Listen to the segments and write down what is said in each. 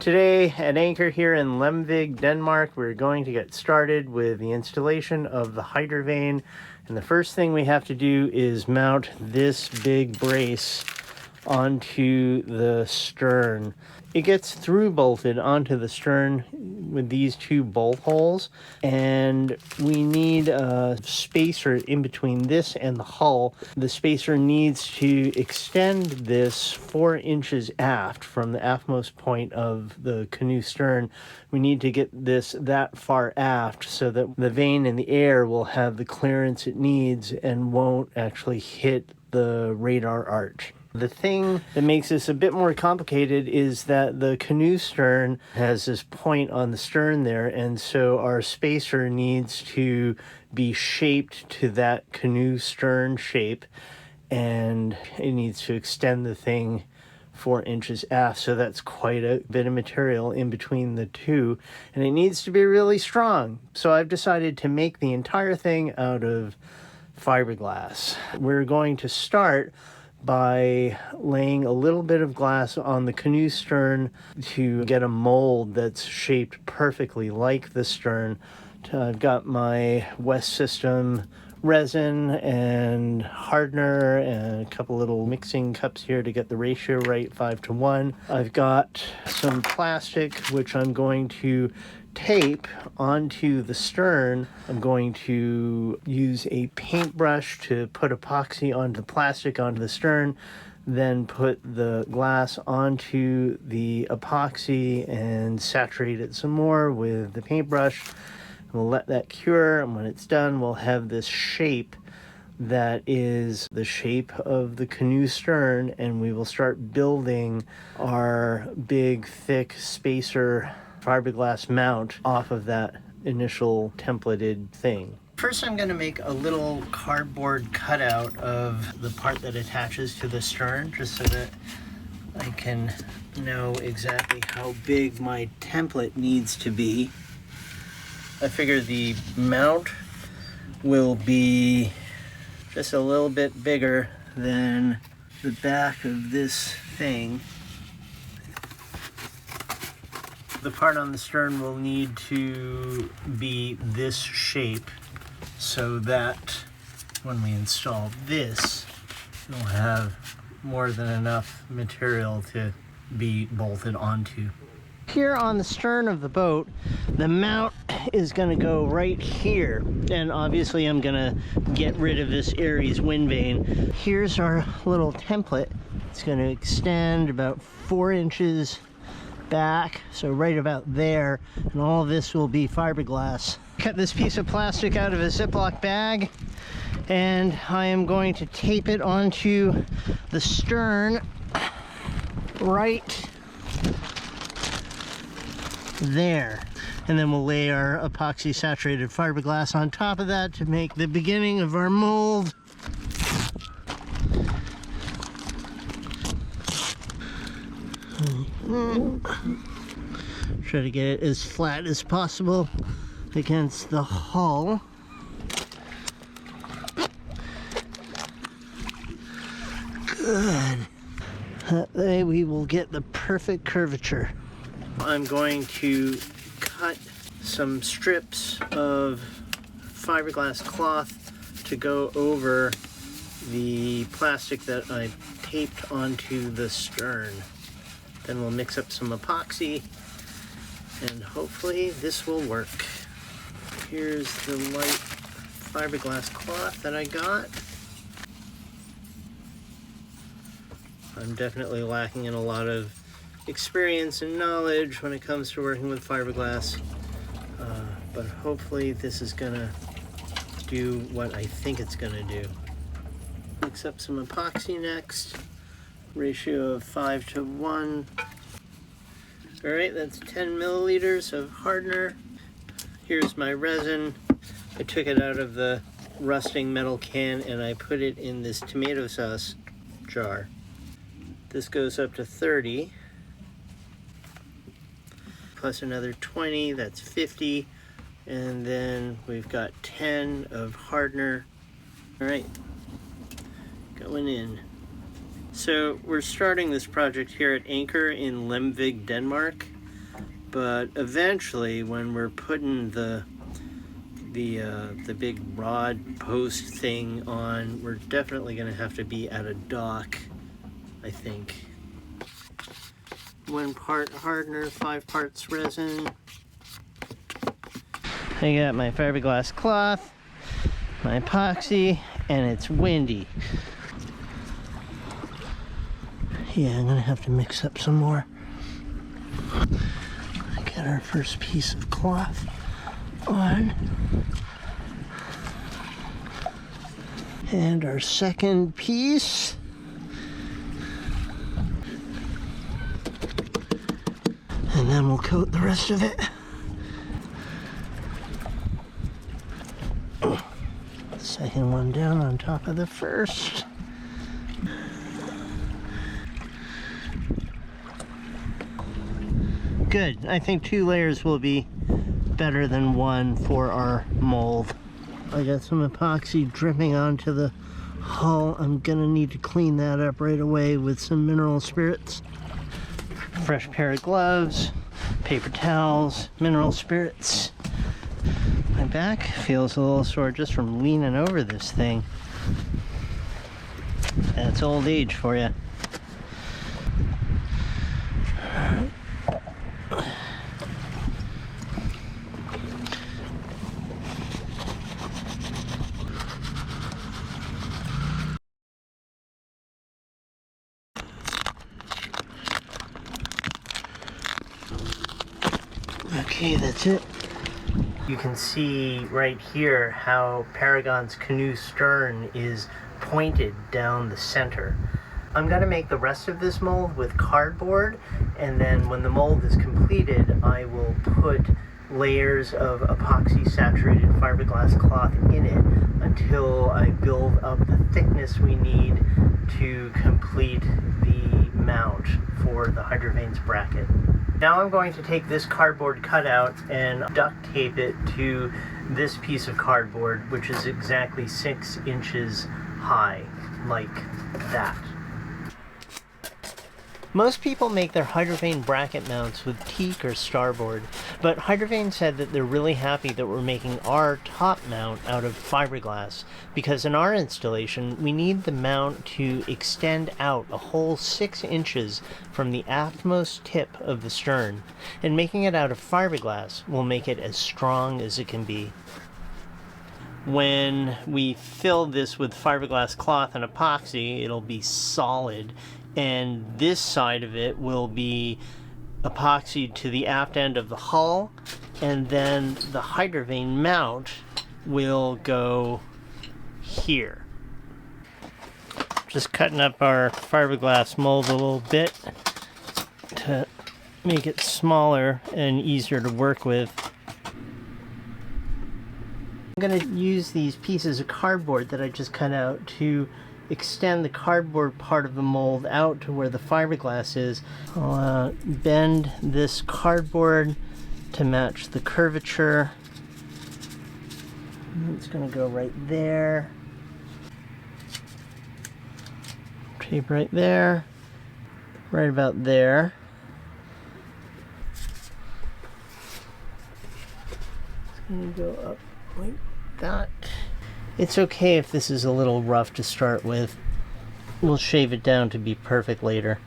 Today at Anchor here in Lemvig, Denmark, we're going to get started with the installation of the Hydrovane. And the first thing we have to do is mount this big brace onto the stern. It gets through bolted onto the stern with these two bolt holes, and we need a spacer in between this and the hull. The spacer needs to extend this 4 inches aft from the aftmost point of the canoe stern. We need to get this that far aft so that the vane in the air will have the clearance it needs and won't actually hit the radar arch. The thing that makes this a bit more complicated is that the canoe stern has this point on the stern there, and so our spacer needs to be shaped to that canoe stern shape, and it needs to extend the thing 4 inches aft, so that's quite a bit of material in between the two, and it needs to be really strong. So I've decided to make the entire thing out of fiberglass. We're going to start by laying a little bit of glass on the canoe stern to get a mold that's shaped perfectly like the stern. I've got my West System resin and hardener and a couple little mixing cups here to get the ratio right, 5:1. I've got some plastic which I'm going to tape onto the stern. I'm going to use a paintbrush to put epoxy onto the plastic onto the stern, then put the glass onto the epoxy and saturate it some more with the paintbrush. We'll let that cure, and when it's done, we'll have this shape that is the shape of the canoe stern, and we will start building our big, thick spacer fiberglass mount off of that initial templated thing. First, I'm going to make a little cardboard cutout of the part that attaches to the stern, just so that I can know exactly how big my template needs to be. I figure the mount will be just a little bit bigger than the back of this thing. The part on the stern will need to be this shape so that when we install this, we'll have more than enough material to be bolted onto. Here on the stern of the boat, the mount is going to go right here, and obviously I'm going to get rid of this Aries Windvane. Here's our little template. It's going to extend about 4 inches back, so right about there, and all this will be fiberglass. Cut this piece of plastic out of a Ziploc bag, and I am going to tape it onto the stern right there, and then we'll lay our epoxy saturated fiberglass on top of that to make the beginning of our mold. Try to get it as flat as possible against the hull. Good. That way we will get the perfect curvature. I'm going to cut some strips of fiberglass cloth to go over the plastic that I taped onto the stern. Then we'll mix up some epoxy, and hopefully this will work. Here's the light fiberglass cloth that I got. I'm definitely lacking in a lot of experience and knowledge when it comes to working with fiberglass, but hopefully this is gonna do what I think it's gonna do. Mix up some epoxy next. Ratio of 5:1. All right, that's 10 milliliters of hardener. Here's my resin. I took it out of the rusting metal can and I put it in this tomato sauce jar. This goes up to 30. Plus another 20, that's 50. And then we've got 10 of hardener. All right, going in. So we're starting this project here at Anchor in Lemvig, Denmark. But eventually, when we're putting the big rod post thing on, we're definitely going to have to be at a dock, I think. 1 part hardener, 5 parts resin. I got my fiberglass cloth, my epoxy, and it's windy. Yeah, I'm gonna have to mix up some more. Get our first piece of cloth on. And our second piece. And then we'll coat the rest of it. Second one down on top of the first. Good. I think 2 layers will be better than 1 for our mold. I got some epoxy dripping onto the hull. I'm gonna need to clean that up right away with some mineral spirits. Fresh pair of gloves, paper towels, mineral spirits. My back feels a little sore just from leaning over this thing. That's old age for you. Okay, that's it. You can see right here how Paragon's canoe stern is pointed down the center. I'm going to make the rest of this mold with cardboard, and then when the mold is completed, I will put layers of epoxy saturated fiberglass cloth in it until I build up the thickness we need to complete the mount for the Hydrovane's bracket. Now I'm going to take this cardboard cutout and duct tape it to this piece of cardboard, which is exactly 6 inches high, like that. Most people make their Hydrovane bracket mounts with teak or starboard, but Hydrovane said that they're really happy that we're making our top mount out of fiberglass, because in our installation we need the mount to extend out a whole 6 inches from the aftmost tip of the stern, and making it out of fiberglass will make it as strong as it can be. When we fill this with fiberglass cloth and epoxy, it'll be solid, and this side of it will be epoxied to the aft end of the hull, and then the Hydrovane mount will go here. Just cutting up our fiberglass mold a little bit to make it smaller and easier to work with. I'm going to use these pieces of cardboard that I just cut out to extend the cardboard part of the mold out to where the fiberglass is. I'll bend this cardboard to match the curvature. It's going to go right there. Tape right there. Right about there. It's going to go up like that. It's okay if this is a little rough to start with. We'll shave it down to be perfect later.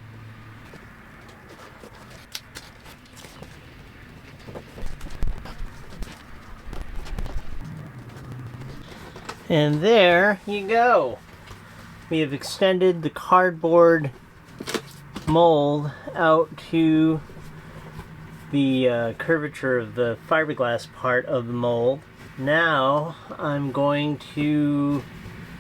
And there you go. We have extended the cardboard mold out to the curvature of the fiberglass part of the mold. Now I'm going to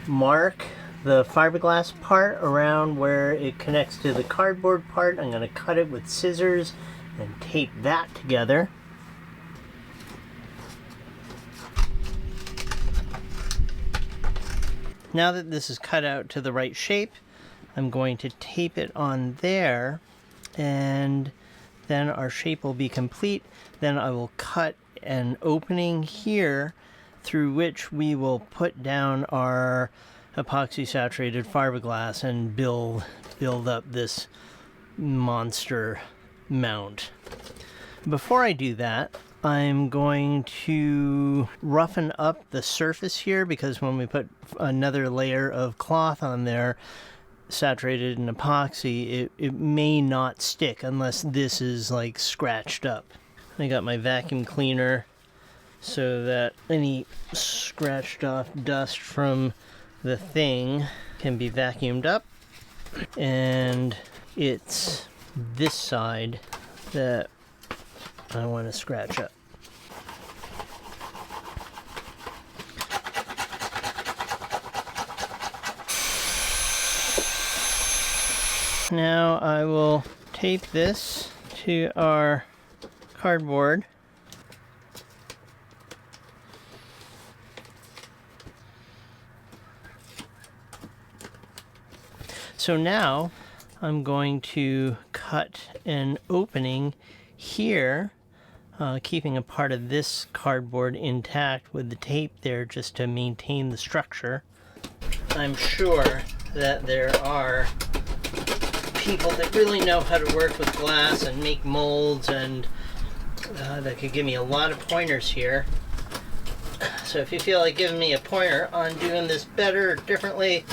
mark the fiberglass part around where it connects to the cardboard part. I'm going to cut it with scissors and tape that together. Now that this is cut out to the right shape, I'm going to tape it on there, and then our shape will be complete. Then I will cut an opening here through which we will put down our epoxy saturated fiberglass and build up this monster mount. Before I do that, I'm going to roughen up the surface here, because when we put another layer of cloth on there, saturated in epoxy, it may not stick unless this is like scratched up. I got my vacuum cleaner so that any scratched off dust from the thing can be vacuumed up. And it's this side that I want to scratch up. Now I will tape this to our cardboard. So now I'm going to cut an opening here, keeping a part of this cardboard intact with the tape there just to maintain the structure. I'm sure that there are people that really know how to work with glass and make molds, and that could give me a lot of pointers here. So if you feel like giving me a pointer on doing this better or differently,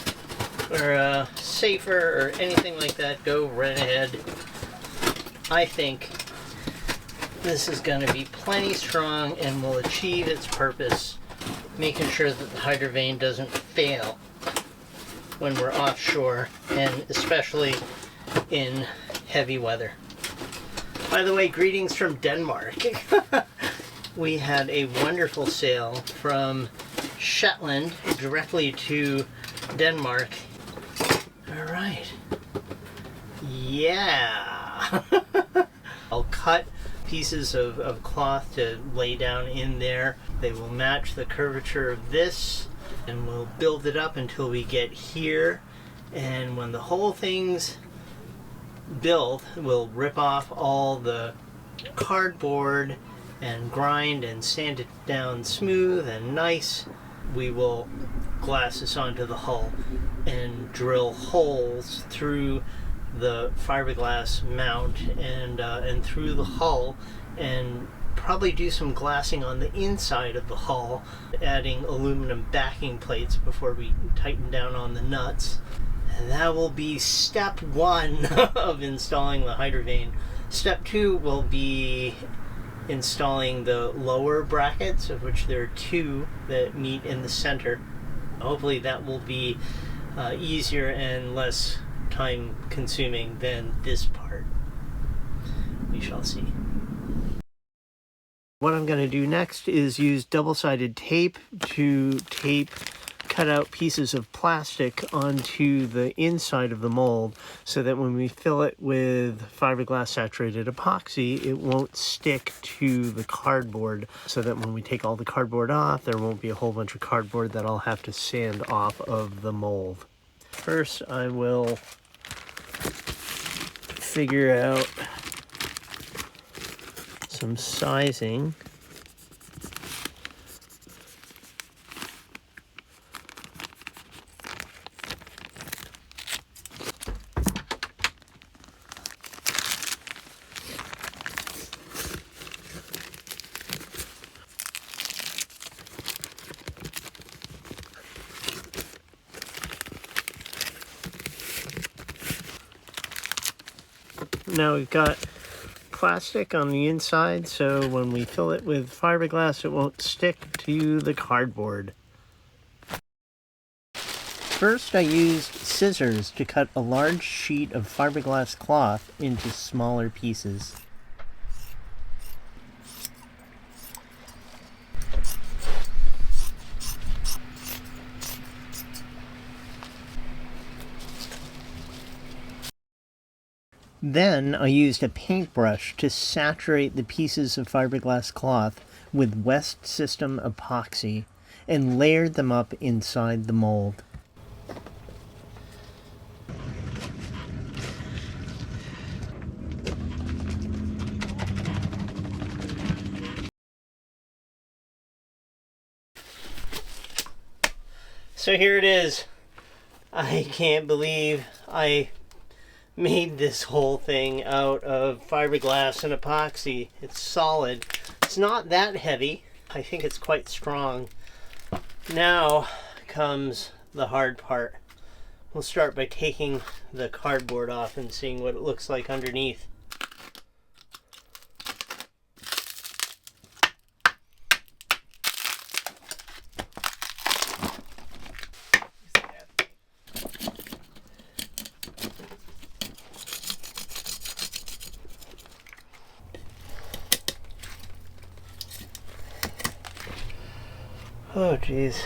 or safer, or anything like that, go right ahead. I think this is going to be plenty strong and will achieve its purpose, making sure that the Hydrovane doesn't fail when we're offshore, and especially in heavy weather. By the way, greetings from Denmark. We had a wonderful sail from Shetland directly to Denmark. All right. Yeah. I'll cut pieces of cloth to lay down in there. They will match the curvature of this, and we'll build it up until we get here. And when the whole thing's built, we'll rip off all the cardboard and grind and sand it down smooth and nice. We will glass this onto the hull and drill holes through the fiberglass mount and through the hull, and probably do some glassing on the inside of the hull, adding aluminum backing plates before we tighten down on the nuts. And that will be step one of installing the Hydrovane. Step two will be installing the lower brackets, of which there are two that meet in the center. Hopefully that will be easier and less time consuming than this part. We shall see. What I'm going to do next is use double-sided tape to tape cut-out pieces of plastic onto the inside of the mold, so that when we fill it with fiberglass saturated epoxy, it won't stick to the cardboard, so that when we take all the cardboard off, there won't be a whole bunch of cardboard that I'll have to sand off of the mold. First, I will figure out some sizing. Now we've got plastic on the inside, so when we fill it with fiberglass, it won't stick to the cardboard. First, I used scissors to cut a large sheet of fiberglass cloth into smaller pieces. Then I used a paintbrush to saturate the pieces of fiberglass cloth with West System epoxy and layered them up inside the mold. So here it is. I can't believe I made this whole thing out of fiberglass and epoxy. It's solid. It's not that heavy. I think it's quite strong. Now comes the hard part. We'll start by taking the cardboard off and seeing what it looks like underneath. Oh geez.